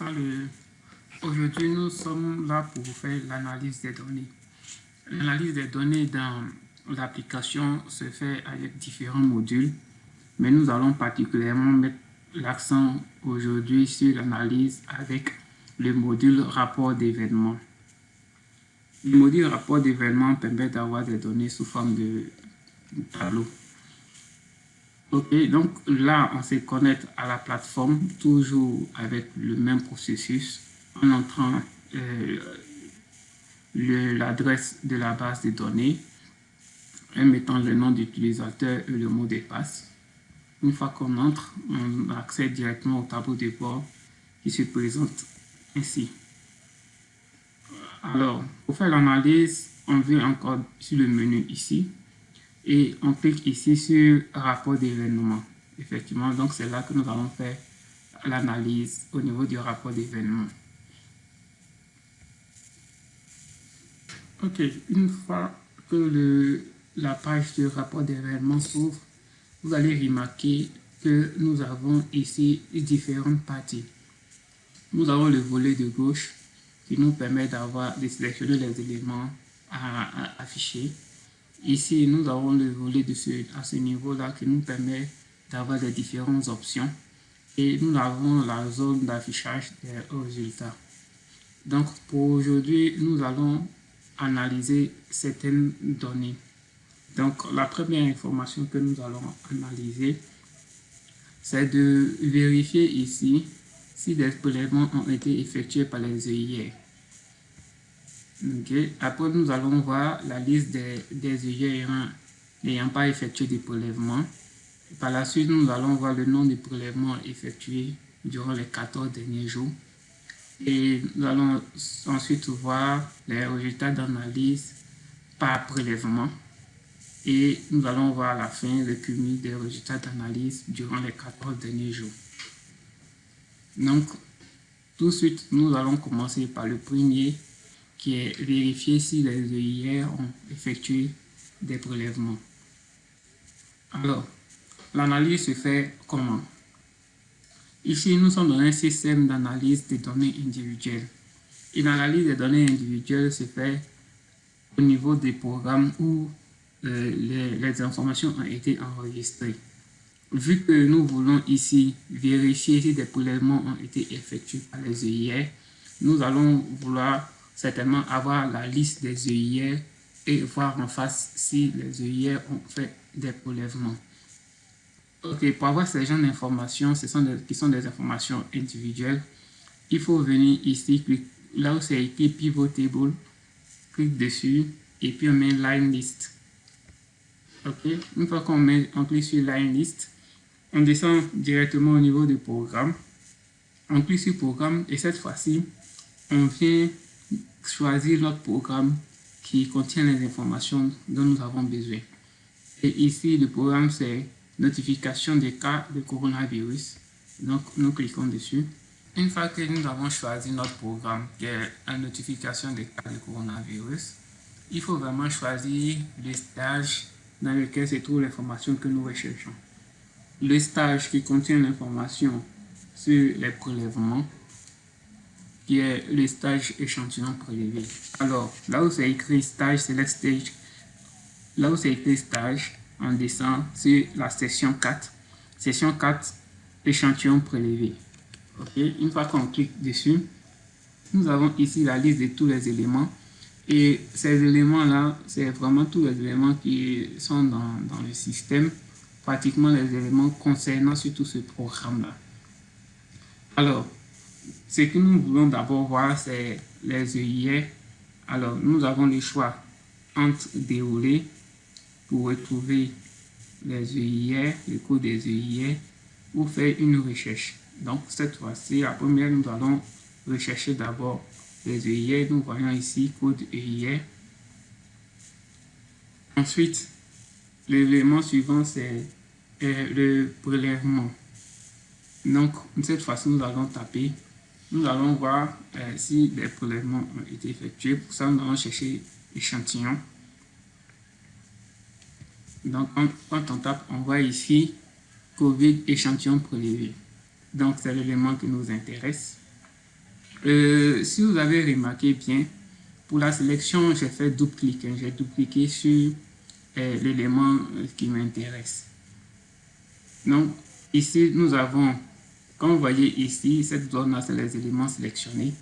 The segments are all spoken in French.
Salut, aujourd'hui nous sommes là pour faire l'analyse des données. L'analyse des données dans l'application se fait avec différents modules, mais nous allons particulièrement mettre l'accent aujourd'hui sur l'analyse avec le module rapport d'événements. Le module rapport d'événements permet d'avoir des données sous forme de tableau. Ok, donc là, on se connecte à la plateforme, toujours avec le même processus, en entrant l'adresse de la base de données, en mettant le nom d'utilisateur et le mot de passe. Une fois qu'on entre, on accède directement au tableau de bord qui se présente ainsi. Alors, pour faire l'analyse, on vient encore sur le menu ici. Et on clique ici sur rapport d'événement. Effectivement, donc c'est là que nous allons faire l'analyse au niveau du rapport d'événement. Ok, une fois que la page de rapport d'événement s'ouvre, vous allez remarquer que nous avons ici différentes parties. Nous avons le volet de gauche qui nous permet de sélectionner les éléments à afficher. Ici, nous avons le volet à ce niveau-là qui nous permet d'avoir des différentes options. Et nous avons la zone d'affichage des résultats. Donc, pour aujourd'hui, nous allons analyser certaines données. Donc, la première information que nous allons analyser, c'est de vérifier ici si des prélèvements ont été effectués par les EIR. Okay. Après, nous allons voir la liste des EIR n'ayant pas effectué des prélèvements. Par la suite, nous allons voir le nombre de prélèvements effectués durant les 14 derniers jours. Et nous allons ensuite voir les résultats d'analyse par prélèvement. Et nous allons voir à la fin le cumul des résultats d'analyse durant les 14 derniers jours. Donc, tout de suite, nous allons commencer par le premier, qui est vérifier si les EIR ont effectué des prélèvements. Alors, l'analyse se fait comment? Ici, nous sommes dans un système d'analyse des données individuelles. Et l'analyse des données individuelles se fait au niveau des programmes où les informations ont été enregistrées. Vu que nous voulons ici vérifier si des prélèvements ont été effectués par les EIR, nous allons vouloir certainement avoir la liste des EIR et voir en face si les EIR ont fait des prélèvements. Ok, pour avoir ces genre d'informations, qui sont des informations individuelles, il faut venir ici, là où c'est écrit Pivot Table, clique dessus et puis on met Line List. Ok, une fois qu'on clique sur Line List, on descend directement au niveau du programme. On clique sur Programme et cette fois-ci, on vient choisir notre programme qui contient les informations dont nous avons besoin. Et ici, le programme, c'est Notification des cas de coronavirus. Donc, nous cliquons dessus. Une fois que nous avons choisi notre programme, qui est la notification des cas de coronavirus, il faut vraiment choisir le stage dans lequel se trouve l'information que nous recherchons. Le stage qui contient l'information sur les prélèvements, qui est le stage échantillon prélevé. Alors, là où c'est écrit stage, select stage, là où c'est écrit stage, on descend sur la section 4. Section 4, échantillon prélevé. Ok, une fois qu'on clique dessus, nous avons ici la liste de tous les éléments. Et ces éléments-là, c'est vraiment tous les éléments qui sont dans le système, pratiquement les éléments concernant surtout ce programme-là. Alors, ce que nous voulons d'abord voir, c'est les EIR. Alors, nous avons le choix entre dérouler pour retrouver les EIR, le code des EIR, ou faire une recherche. Donc, cette fois-ci, la première, nous allons rechercher d'abord les EIR. Nous voyons ici code EIR. Ensuite, l'élément suivant, c'est le prélèvement. Donc, cette fois-ci, nous allons taper. Nous allons voir si des prélèvements ont été effectués. Pour ça, nous allons chercher échantillon. Donc, quand on tape, on voit ici COVID échantillon prélevé. Donc, c'est l'élément qui nous intéresse. Si vous avez remarqué bien, pour la sélection, j'ai fait double-clic. J'ai double-cliqué sur l'élément qui m'intéresse. Donc, ici, nous avons, comme vous voyez ici, cette zone-là, c'est les éléments sélectionnés.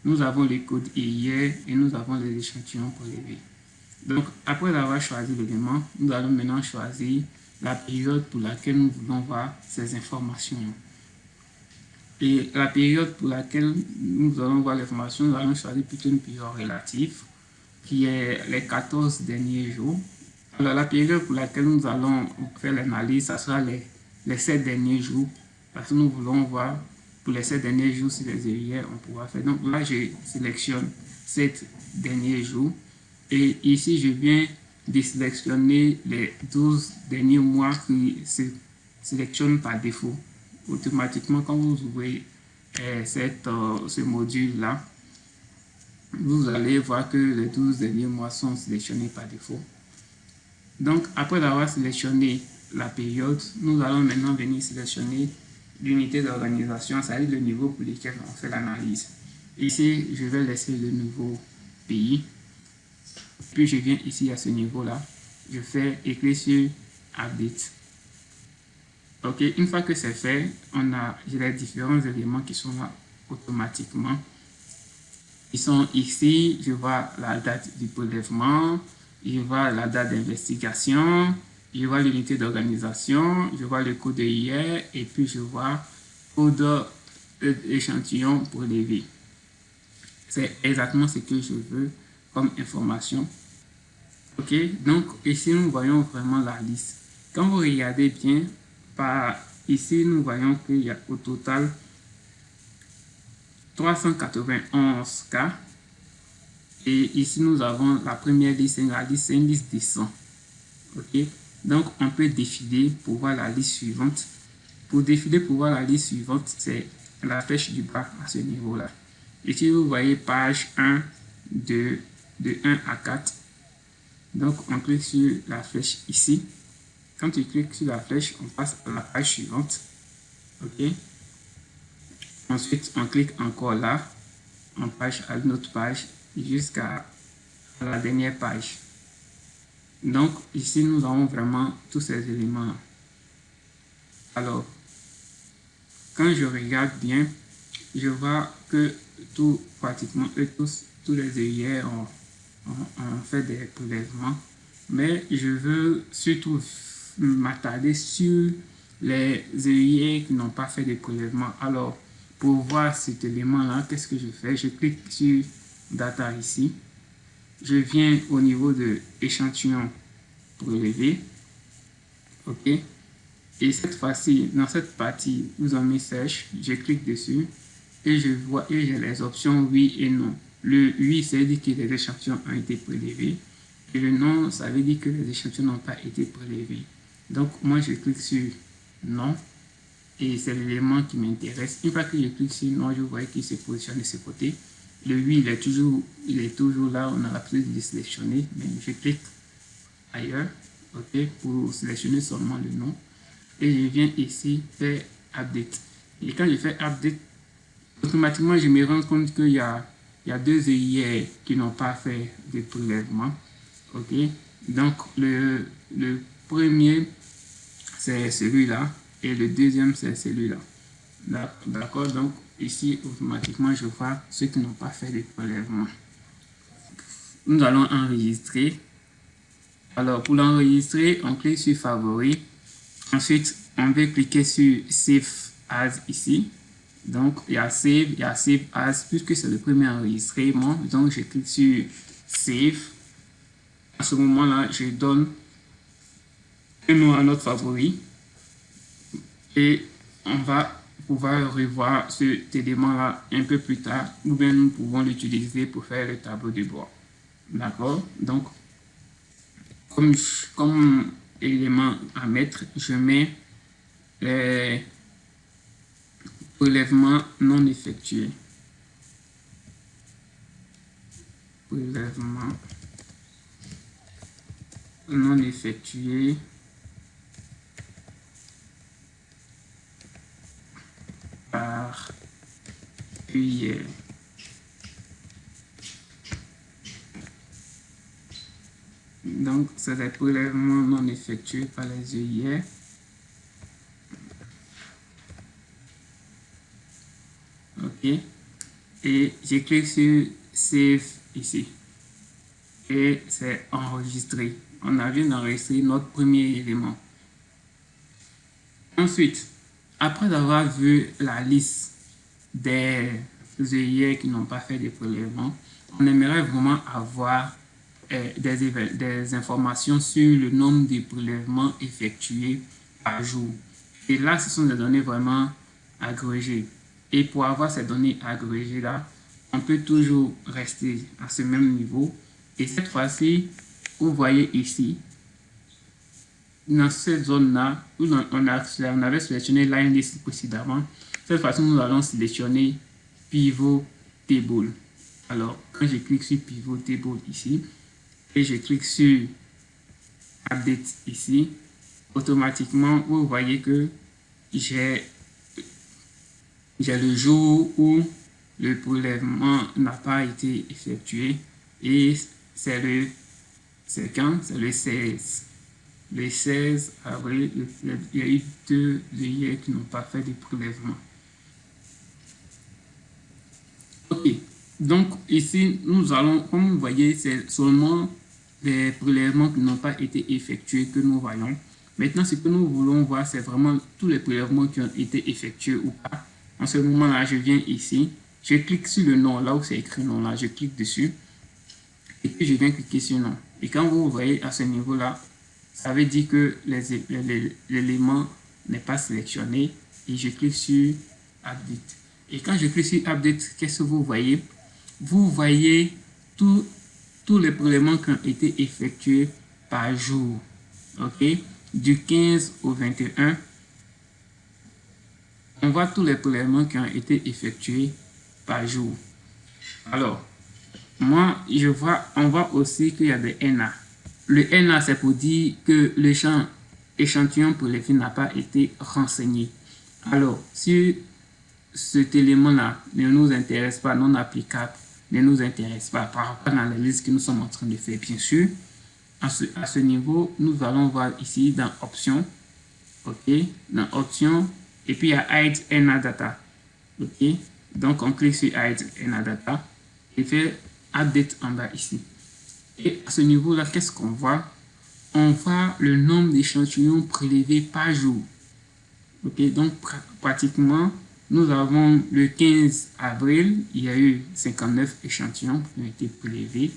Nous avons les codes EIR et nous avons les échantillons prélevés. Donc, après avoir choisi l'élément, nous allons maintenant choisir la période pour laquelle nous voulons voir ces informations. Et la période pour laquelle nous allons voir l'information, nous allons choisir plutôt une période relative, qui est les 14 derniers jours. Alors, la période pour laquelle nous allons faire l'analyse, ce sera les 7 derniers jours, parce que nous voulons voir pour les 7 derniers jours si les EIR on pourra faire. Donc là, je sélectionne 7 derniers jours. Et ici, je viens de sélectionner les 12 derniers mois qui se sélectionnent par défaut. Automatiquement, quand vous ouvrez ce module-là, vous allez voir que les 12 derniers mois sont sélectionnés par défaut. Donc, après avoir sélectionné la période, nous allons maintenant venir sélectionner l'unité d'organisation, c'est-à-dire le niveau pour lequel on fait l'analyse. Ici, je vais laisser le nouveau pays. Puis, je viens ici à ce niveau-là. Je fais cliquer sur Update. OK, une fois que c'est fait, j'ai les différents éléments qui sont là automatiquement. Ils sont ici, je vois la date du prélèvement, je vois la date d'investigation, je vois l'unité d'organisation, je vois le code EIR et puis je vois code échantillon prélevé. C'est exactement ce que je veux comme information. OK, donc ici nous voyons vraiment la liste. Quand vous regardez bien, ici nous voyons qu'il y a au total 391 cas. Et ici, nous avons la première liste, c'est une liste de 100. OK? Donc, on peut défiler pour voir la liste suivante. Pour défiler pour voir la liste suivante, c'est la flèche du bas à ce niveau-là. Ici, vous voyez page 1, de 1 à 4. Donc, on clique sur la flèche ici. Quand tu cliques sur la flèche, on passe à la page suivante. OK? Ensuite, on clique encore là. On passe à une autre page jusqu'à la dernière page. Donc, ici, nous avons vraiment tous ces éléments. Alors, quand je regarde bien, je vois que pratiquement tous les EIR ont fait des prélèvements. Mais je veux surtout m'attarder sur les EIR qui n'ont pas fait de prélèvement. Alors, pour voir cet élément-là, qu'est-ce que je fais? Je clique sur Data ici. Je viens au niveau de échantillon prélevé. OK. Et cette fois-ci, dans cette partie, vous en mis Search, je clique dessus et je vois et j'ai les options oui et non. Le oui, ça veut dire que les échantillons ont été prélevés. Et le non, ça veut dire que les échantillons n'ont pas été prélevés. Donc, moi, je clique sur non. Et c'est l'élément qui m'intéresse. Une fois que je clique sur non, je vois qu'il se positionne de ce côté. Le oui, il est toujours là. On a l'habitude de le sélectionner. Mais je clique ailleurs, OK, pour sélectionner seulement le nom. Et je viens ici faire Update. Et quand je fais Update, automatiquement, je me rends compte qu'il y a deux EIR qui n'ont pas fait de prélèvement. OK. Donc, le premier, c'est celui-là. Et le deuxième, c'est celui-là. D'accord. Donc, ici, automatiquement, je vois ceux qui n'ont pas fait de prélèvement. Nous allons enregistrer. Alors, pour l'enregistrer, on clique sur Favoris. Ensuite, on va cliquer sur Save As ici. Donc, il y a Save As, puisque c'est le premier enregistrement. Donc, je clique sur Save. À ce moment-là, je donne un nom à notre favori. Et on va pouvoir revoir cet élément-là un peu plus tard. Ou bien nous pouvons l'utiliser pour faire le tableau de bord. D'accord? Donc, comme élément à mettre, je mets les prélèvements non effectués. Prélèvement non effectué par EIR. Donc, c'est des prélèvements non effectués par les EIR. OK. Et je clique sur Save ici. Et c'est enregistré. On a bien enregistré notre premier élément. Ensuite, après avoir vu la liste des EIR qui n'ont pas fait de prélèvements, on aimerait vraiment avoir des informations sur le nombre de prélèvements effectués par jour. Et là, ce sont des données vraiment agrégées. Et pour avoir ces données agrégées là, on peut toujours rester à ce même niveau. Et cette fois-ci, vous voyez ici, dans cette zone-là, où on avait sélectionné Line List précédemment, cette fois-ci, nous allons sélectionner Pivot Table. Alors, quand je clique sur Pivot Table ici, et je clique sur Update ici, automatiquement, vous voyez que j'ai le jour où le prélèvement n'a pas été effectué et c'est quand? C'est le 16. Le 16 avril, il y a eu 2 EIR qui n'ont pas fait de prélèvement. Ok, donc ici, nous allons, comme vous voyez, c'est seulement les prélèvements qui n'ont pas été effectués que nous voyons. Maintenant, ce que nous voulons voir, c'est vraiment tous les prélèvements qui ont été effectués ou pas. En ce moment-là, je viens ici, je clique sur le nom, là où c'est écrit nom, là, je clique dessus, et puis je viens cliquer sur nom. Et quand vous voyez à ce niveau-là, ça veut dire que l'élément n'est pas sélectionné, et je clique sur Update. Et quand je clique sur Update, qu'est-ce que vous voyez? Vous voyez tous les prélèvements qui ont été effectués par jour. Ok, du 15 au 21, on voit tous les prélèvements qui ont été effectués par jour. Alors, moi, on voit aussi qu'il y a des NA. Le NA, c'est pour dire que le champ échantillon prélevé n'a pas été renseigné. Alors, si cet élément-là ne nous intéresse pas, non applicable, ne nous intéresse pas par rapport à l'analyse que nous sommes en train de faire, bien sûr, à ce niveau, nous allons voir ici dans Options, ok, dans Options, et puis il y a Hide NA Data, ok, donc on clique sur Hide NA Data et fait Update en bas ici. Et à ce niveau-là, qu'est-ce qu'on voit? On voit le nombre d'échantillons prélevés par jour. Ok, donc pratiquement, nous avons le 15 avril, il y a eu 59 échantillons qui ont été prélevés.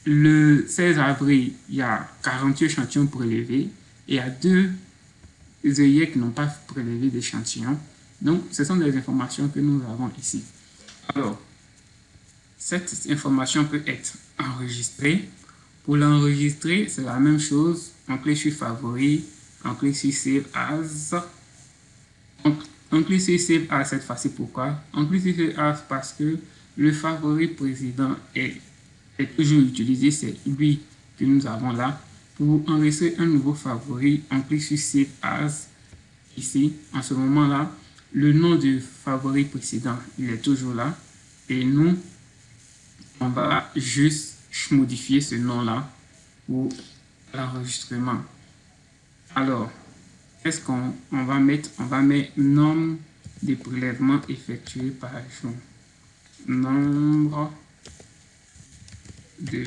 Le 16 avril, il y a 48 échantillons prélevés et il y a 2 EIR qui n'ont pas prélevé d'échantillons. Donc, ce sont des informations que nous avons ici. Alors, cette information peut être enregistrée. Pour l'enregistrer, c'est la même chose. On clique sur Favoris, on clique sur Save As. On clique sur Save As cette fois-ci. Pourquoi? On clique sur Save As parce que le favori président est toujours utilisé. C'est lui que nous avons là. Pour enregistrer un nouveau favori, on clique sur Save As. Ici, en ce moment-là, le nom du favori précédent, il est toujours là. Et nous, on va juste modifier ce nom-là pour l'enregistrement. Alors, qu'est-ce qu'on va mettre? On va mettre nombre de prélèvements effectués par jour. Nombre de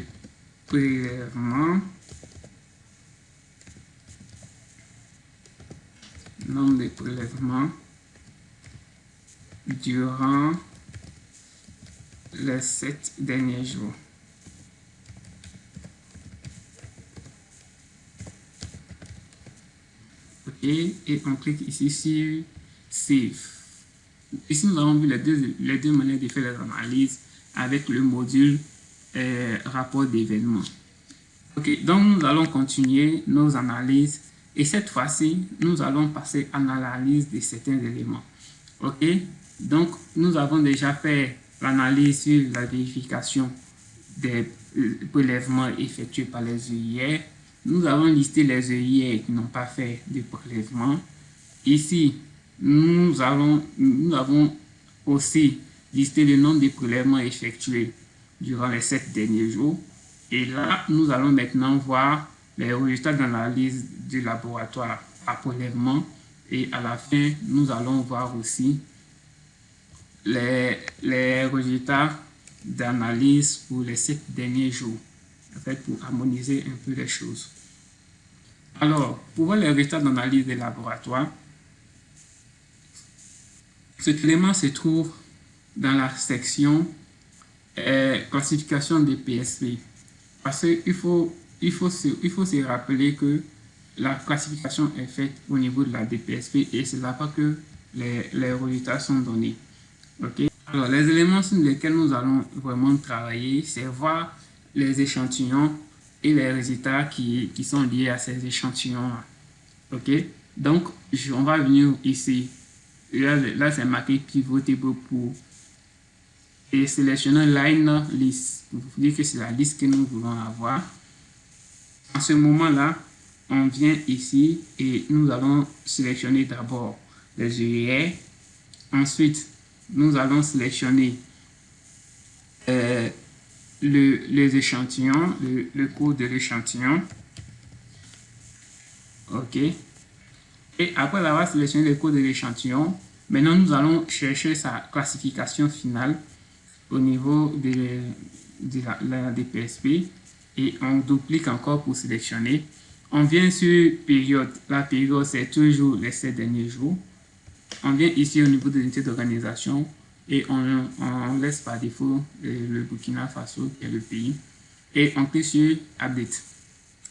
prélèvements. Nombre de prélèvements durant les 7 derniers jours. Ok, et on clique ici sur Save. Ici, nous avons vu les deux manières de faire les analyses avec le module rapport d'événements. Ok, donc nous allons continuer nos analyses et cette fois-ci, nous allons passer à l'analyse de certains éléments. Ok, donc nous avons déjà fait l'analyse sur la vérification des prélèvements effectués par les EIR. Nous avons listé les EIR qui n'ont pas fait de prélèvement. Ici, nous avons aussi listé le nombre de prélèvements effectués durant les 7 derniers jours. Et là, nous allons maintenant voir les résultats d'analyse du laboratoire à prélèvement. Et à la fin, nous allons voir aussi les résultats d'analyse pour les 7 derniers jours, en fait, pour harmoniser un peu les choses. Alors, pour voir les résultats d'analyse des laboratoires, cet élément se trouve dans la section classification des PSP. Parce qu'il faut se rappeler que la classification est faite au niveau de la DPSP et c'est là-bas que les résultats sont donnés. Okay? Alors, les éléments sur lesquels nous allons vraiment travailler, c'est voir les échantillons et les résultats qui sont liés à ces échantillons-là. Ok? Donc, on va venir ici. Là c'est marqué pivot table pour et sélectionner line list. Vous dire que c'est la liste que nous voulons avoir. En ce moment-là, on vient ici et nous allons sélectionner d'abord les URL. Ensuite, nous allons sélectionner les échantillons, le code de l'échantillon. OK. Et après avoir sélectionné le code de l'échantillon, maintenant nous allons chercher sa classification finale au niveau de la DPSP et on duplique encore pour sélectionner. On vient sur période. La période, c'est toujours les 7 derniers jours. On vient ici au niveau de l'unité d'organisation et on laisse par défaut le Burkina Faso qui est le pays et on clique sur Update.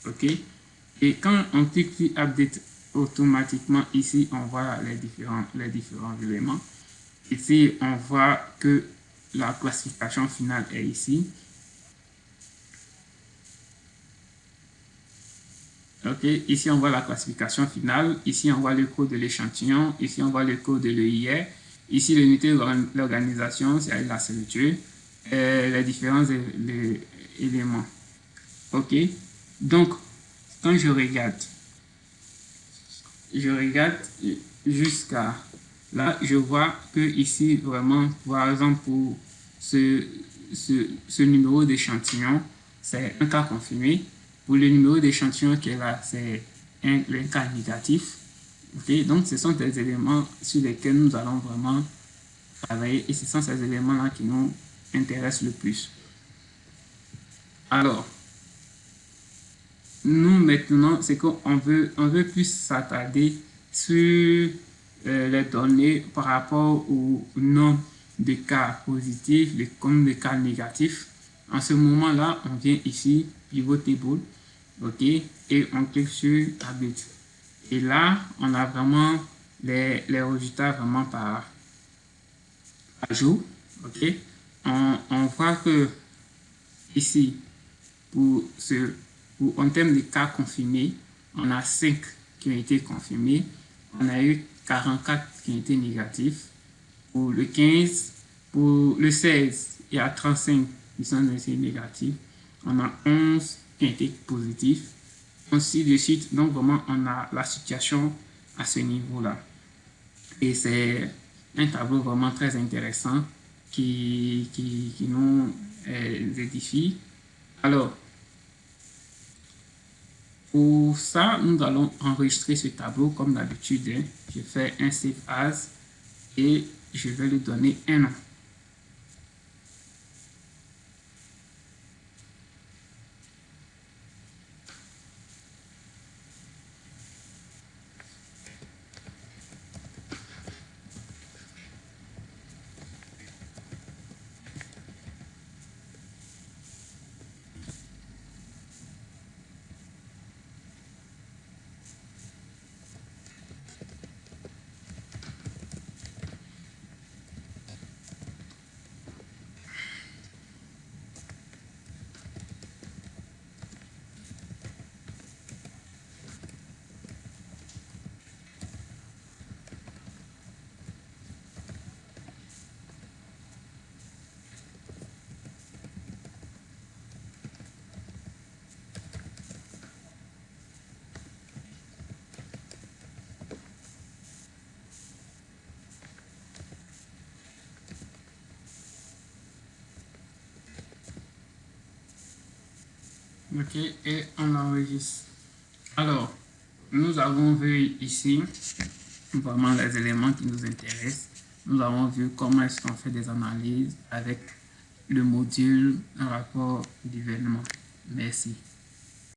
OK. Et quand on clique sur Update, automatiquement ici on voit les différents éléments. Ici on voit que la classification finale est ici. Ok, ici on voit la classification finale, ici on voit le code de l'échantillon, ici on voit le code de l'EIR, ici l'unité de l'organisation, c'est la structure, les différents éléments. Ok, donc quand je regarde jusqu'à là, je vois que ici vraiment, par exemple pour ce numéro d'échantillon, c'est un cas confirmé. Pour le numéro d'échantillon qui est là, c'est un cas négatif. Okay? Donc, ce sont des éléments sur lesquels nous allons vraiment travailler et ce sont ces éléments-là qui nous intéressent le plus. Alors, nous maintenant, c'est qu'on veut plus s'attarder sur les données par rapport au nombre de cas positifs, le nombre de cas négatifs. En ce moment-là, on vient ici, pivot table, ok, et on clique sur Update. Et là, on a vraiment les résultats vraiment par jour, ok. On voit que ici, en termes de cas confirmés, on a 5 qui ont été confirmés. On a eu 44 qui ont été négatifs. Pour le 15, pour le 16, il y a 35 qui sont négatifs. On a 11 qui ont été positifs. Ainsi de suite. Donc, vraiment, on a la situation à ce niveau-là. Et c'est un tableau vraiment très intéressant qui nous édifie. Alors, pour ça, nous allons enregistrer ce tableau comme d'habitude. Je fais un Save As et je vais lui donner un nom. Ok, et on enregistre. Alors, nous avons vu ici vraiment les éléments qui nous intéressent. Nous avons vu comment est-ce qu'on fait des analyses avec le module en rapport d'événement. Merci.